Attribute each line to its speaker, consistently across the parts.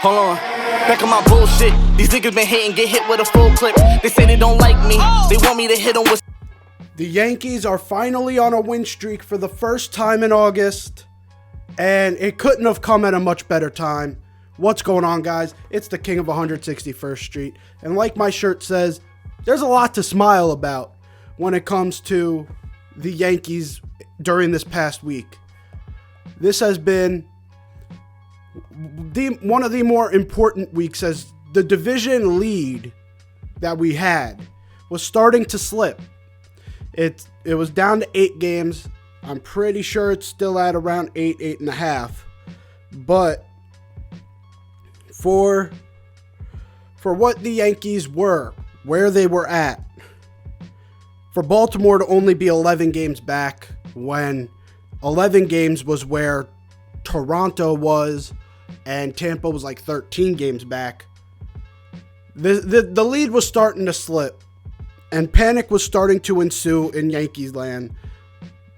Speaker 1: Hold on, back on my bullshit. These niggas been hitting, get hit with a full clip. They say they don't like me, they want me to hit them with.
Speaker 2: The Yankees are finally on a win streak for the first time in August, and it couldn't have come at a much better time. What's going on, guys? It's the King of 161st Street, and like my shirt says, there's a lot to smile about when it comes to the Yankees during this past week. This has been one of the more important weeks, as the division lead that we had was starting to slip. It was down to 8 games. I'm pretty sure it's still at around 8.5. But for what the Yankees were, where they were at, for Baltimore to only be 11 games back when 11 games was where Toronto was, and Tampa was like 13 games back. The lead was starting to slip, and panic was starting to ensue in Yankees land.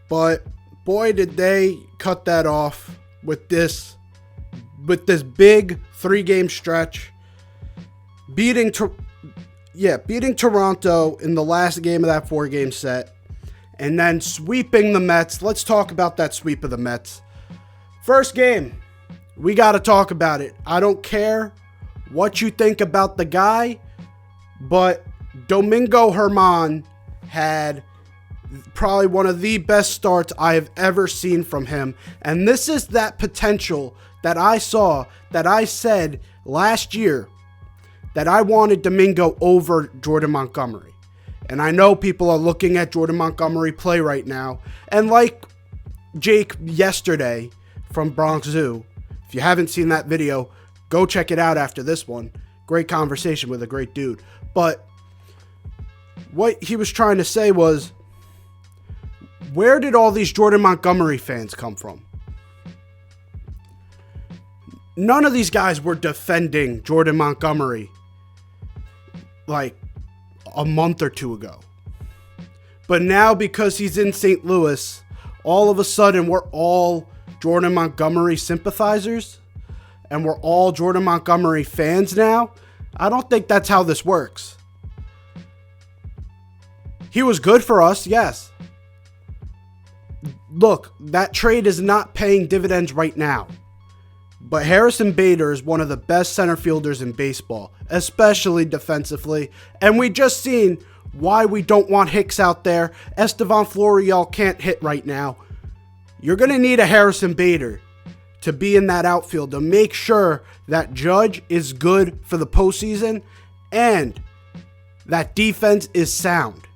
Speaker 2: But boy, did they cut that off with this big 3-game stretch, beating Toronto in the last game of that 4-game set, and then sweeping the Mets. Let's talk about that sweep of the Mets. First game, we got to talk about it. I don't care what you think about the guy, but Domingo had probably one of the best starts I have ever seen from him. And this is that potential that I saw, that I said last year that I wanted Domingo over Jordan Montgomery. And I know people are looking at Jordan Montgomery play right now, and like Jake yesterday from Bronx Zoo, if you haven't seen that video, go check it out after this one. Great conversation with a great dude. But what he was trying to say was, where did all these Jordan Montgomery fans come from? None of these guys were defending Jordan Montgomery like a month or two ago. But now, because he's in St. Louis, all of a sudden we're all Jordan Montgomery sympathizers, and we're all Jordan Montgomery fans now. I don't think that's how this works. He was good for us, yes. Look, that trade is not paying dividends right now. But Harrison Bader is one of the best center fielders in baseball, especially defensively. And we just seen why we don't want Hicks out there. Estevan Florial can't hit right now. You're going to need a Harrison Bader to be in that outfield to make sure that Judge is good for the postseason and that defense is sound.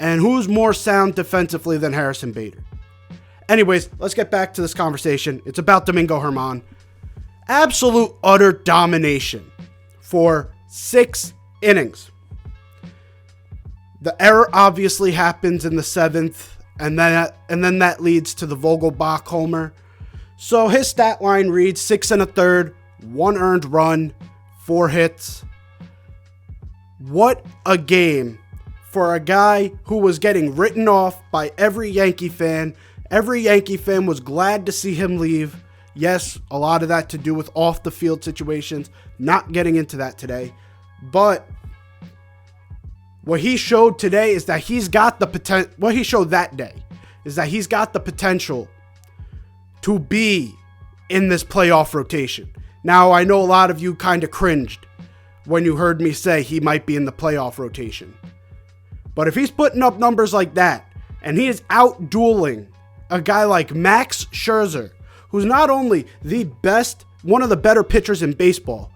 Speaker 2: And who's more sound defensively than Harrison Bader? Anyways, let's get back to this conversation. It's about Domingo Germán. Absolute utter domination for 6 innings. The error obviously happens in the 7th, and then that leads to the Vogelbach homer. So his stat line reads 6 1/3, 1 earned run, 4 hits. What a game for a guy who was getting written off by every Yankee fan. Every Yankee fan was glad to see him leave. Yes, a lot of that to do with off-the-field situations. Not getting into that today. But what he showed today is that he's got the potential. What he showed that day is that he's got the potential to be in this playoff rotation. Now, I know a lot of you kind of cringed when you heard me say he might be in the playoff rotation. But if he's putting up numbers like that, and he is out-dueling a guy like Max Scherzer, who's not only one of the better pitchers in baseball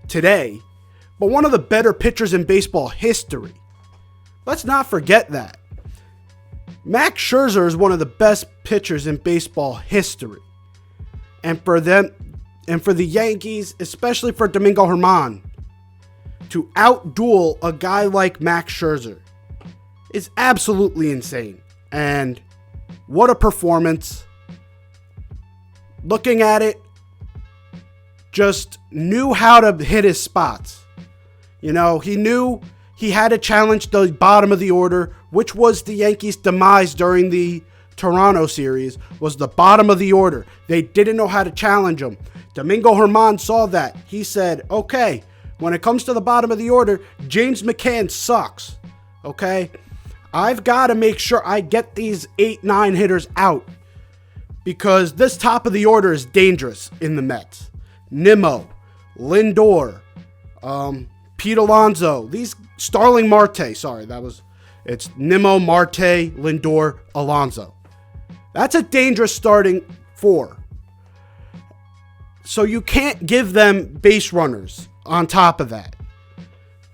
Speaker 2: today, but one of the better pitchers in baseball history. Let's not forget that. Max Scherzer is one of the best pitchers in baseball history. And for the Yankees, especially for Domingo Germán, to out-duel a guy like Max Scherzer is absolutely insane. And what a performance. Looking at it, just knew how to hit his spots. You know, he knew he had to challenge the bottom of the order, which was the Yankees' demise during the Toronto series was the bottom of the order. They didn't know how to challenge him. Domingo Germán saw that. He said, okay, when it comes to the bottom of the order, James McCann sucks. Okay? I've got to make sure I get these 8-9 hitters out because this top of the order is dangerous in the Mets. Nimmo, Lindor, Pete Alonso, these Starling Marte, it's Nimmo, Marte, Lindor, Alonso. That's a dangerous starting four. So you can't give them base runners on top of that,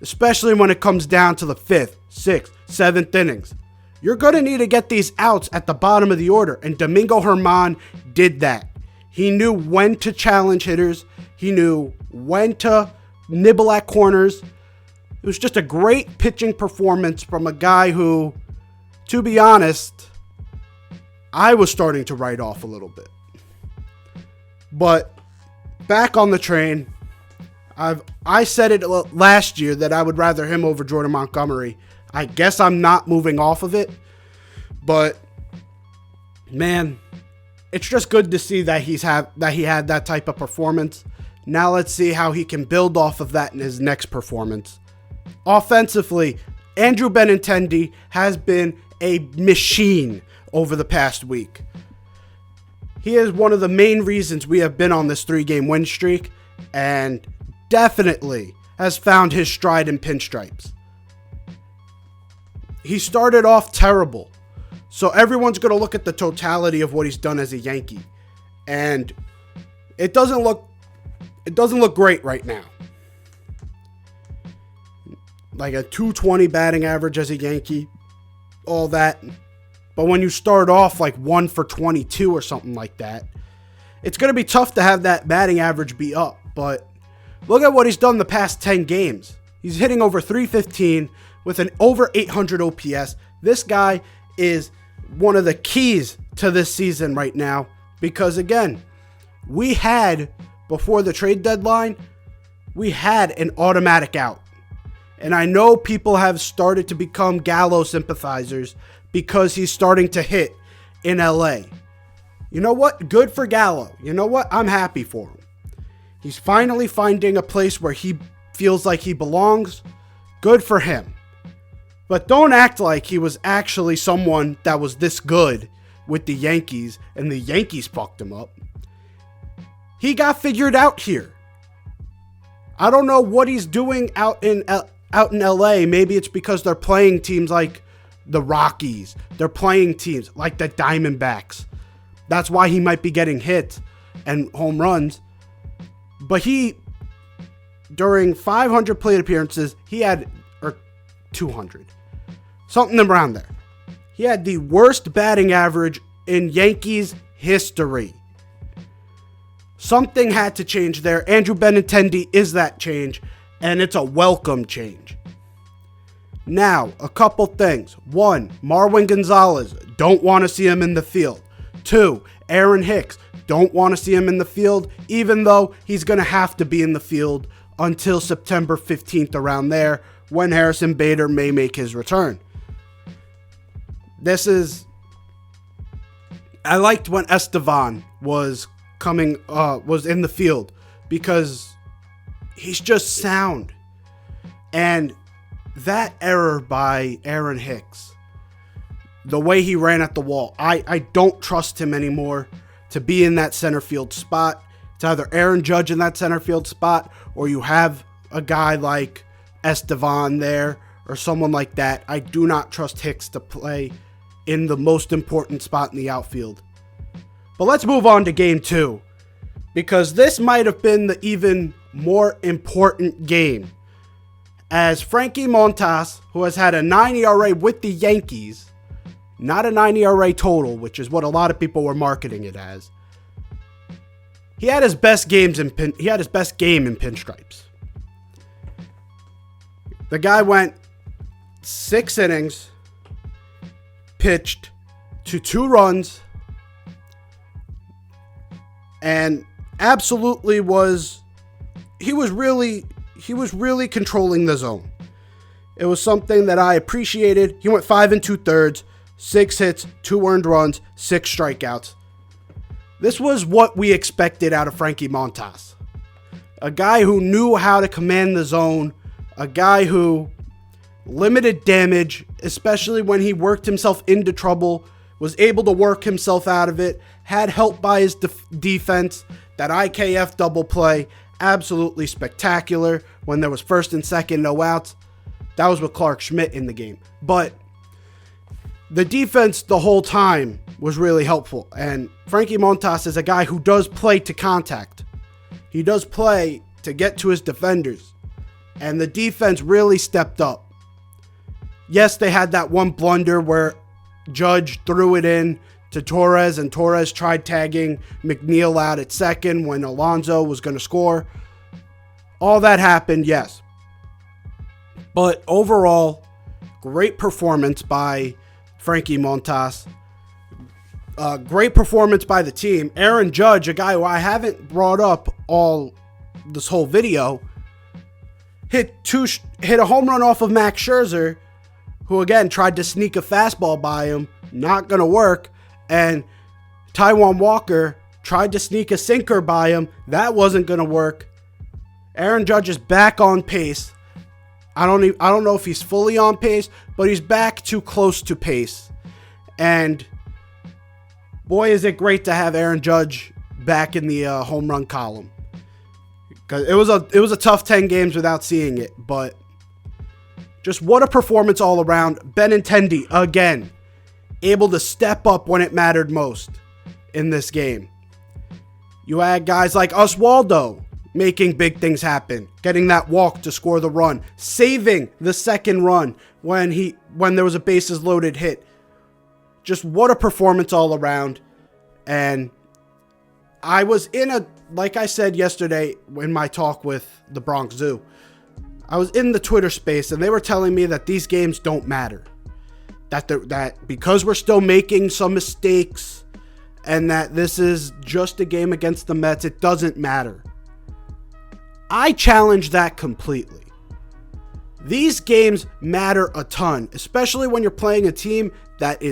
Speaker 2: especially when it comes down to the 5th, 6th, 7th innings. You're going to need to get these outs at the bottom of the order, and Domingo Germán did that. He knew when to challenge hitters. He knew when to nibble at corners. It was just a great pitching performance from a guy who, to be honest, I was starting to write off a little bit. But back on the train, I said it last year that I would rather him over Jordan Montgomery. I guess I'm not moving off of it, but man, it's just good to see that he had that type of performance. Now let's see how he can build off of that in his next performance. Offensively, Andrew Benintendi has been a machine over the past week. He is one of the main reasons we have been on this 3-game win streak and definitely has found his stride in pinstripes. He started off terrible, so everyone's going to look at the totality of what he's done as a Yankee, and it doesn't look great right now. Like a 220 batting average as a Yankee, all that. But when you start off like 1 for 22 or something like that, it's going to be tough to have that batting average be up. But look at what he's done the past 10 games. He's hitting over 315 with an over 800 OPS. This guy is one of the keys to this season right now because, again, we had, before the trade deadline, we had an automatic out. And I know people have started to become Gallo sympathizers because he's starting to hit in LA. You know what? Good for Gallo. You know what? I'm happy for him. He's finally finding a place where he feels like he belongs. Good for him. But don't act like he was actually someone that was this good with the Yankees and the Yankees fucked him up. He got figured out here. I don't know what he's doing out in LA. Maybe it's because they're playing teams like the Rockies. They're playing teams like the Diamondbacks. That's why he might be getting hit and home runs. But during 500 plate appearances, or 200, something around there. He had the worst batting average in Yankees history. Something had to change there. Andrew Benintendi is that change, and it's a welcome change. Now, a couple things. 1, Marwin Gonzalez, don't want to see him in the field. 2, Aaron Hicks, don't want to see him in the field, even though he's going to have to be in the field until September 15th, around there, when Harrison Bader may make his return. I liked when Estevan was in the field because he's just sound. And that error by Aaron Hicks, the way he ran at the wall, I don't trust him anymore to be in that center field spot. It's either Aaron Judge in that center field spot or you have a guy like Estevan there or someone like that. I do not trust Hicks to play in the most important spot in the outfield. But let's move on to game 2, because this might have been the even more important game, as Frankie Montas, who has had a 9 ERA with the Yankees, not a 9 ERA total, which is what a lot of people were marketing it as, he had his best game in pinstripes. The guy went 6 innings, pitched to 2 runs, and absolutely he was really controlling the zone. It was something that I appreciated. He went 5 2/3, 6 hits, 2 earned runs, 6 strikeouts. This was what we expected out of Frankie Montas. A guy who knew how to command the zone, a guy who limited damage, especially when he worked himself into trouble, was able to work himself out of it, had help by his defense. That IKF double play, absolutely spectacular when there was first and second, no outs. That was with Clark Schmidt in the game. But the defense the whole time was really helpful. And Frankie Montas is a guy who does play to contact. He does play to get to his defenders. And the defense really stepped up. Yes, they had that one blunder where Judge threw it in to Torres, and Torres tried tagging McNeil out at second when Alonso was going to score. All that happened, yes. But overall, great performance by Frankie Montas. Great performance by the team. Aaron Judge, a guy who I haven't brought up all this whole video, hit a home run off of Max Scherzer, who again tried to sneak a fastball by him. Not going to work. And Taijuan Walker tried to sneak a sinker by him. That wasn't going to work. Aaron Judge is back on pace. I don't know if he's fully on pace, but he's back too close to pace. And boy, is it great to have Aaron Judge back in the home run column. Because it was a tough 10 games without seeing it, but just what a performance all around. Benintendi, again, able to step up when it mattered most in this game. You had guys like Oswaldo making big things happen, getting that walk to score the run, saving the second run when there was a bases loaded hit. Just what a performance all around. And I was like I said yesterday in my talk with the Bronx Zoo, I was in the Twitter space and they were telling me that these games don't matter. That because we're still making some mistakes and that this is just a game against the Mets, it doesn't matter. I challenge that completely. These games matter a ton, especially when you're playing a team that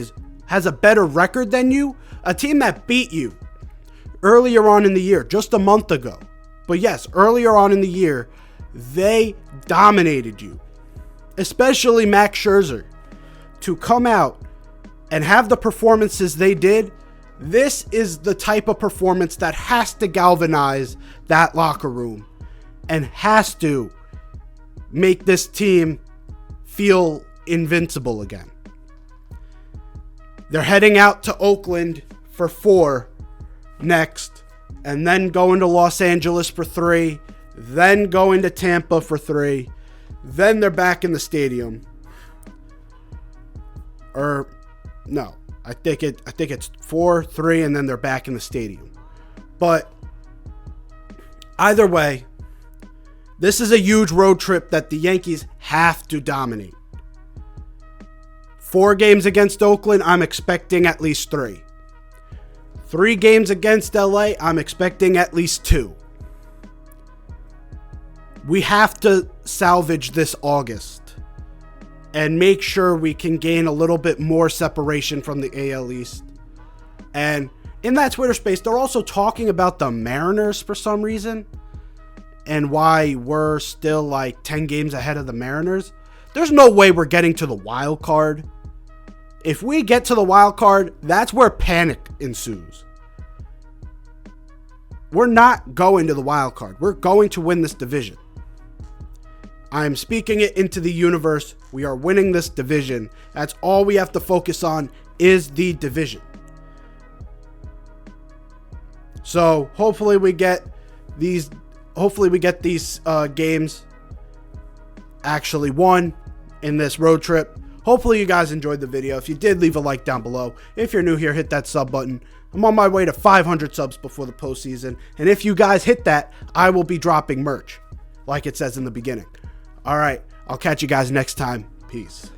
Speaker 2: has a better record than you, a team that beat you earlier on in the year, just a month ago. But yes, earlier on in the year, they dominated you, especially Max Scherzer. To come out and have the performances they did, this is the type of performance that has to galvanize that locker room and has to make this team feel invincible again. They're heading out to Oakland for 4 next, and then going to Los Angeles for 3, then going to Tampa for 3, then they're back in the stadium. Or no, I think it's 4, 3, and then they're back in the stadium. But either way, this is a huge road trip that the Yankees have to dominate. 4 games against Oakland, I'm expecting at least 3. 3 games against LA, I'm expecting at least 2. We have to salvage this August and make sure we can gain a little bit more separation from the AL East. And in that Twitter space, they're also talking about the Mariners for some reason and why we're still like 10 games ahead of the Mariners. There's no way we're getting to the wild card. If we get to the wild card, that's where panic ensues. We're not going to the wild card. We're going to win this division. I'm speaking it into the universe. We are winning this division. That's all we have to focus on is the division. So hopefully we get these games actually won in this road trip. Hopefully you guys enjoyed the video. If you did, leave a like down below. If you're new here, hit that sub button. I'm on my way to 500 subs before the postseason. And if you guys hit that, I will be dropping merch like it says in the beginning. All right, I'll catch you guys next time. Peace.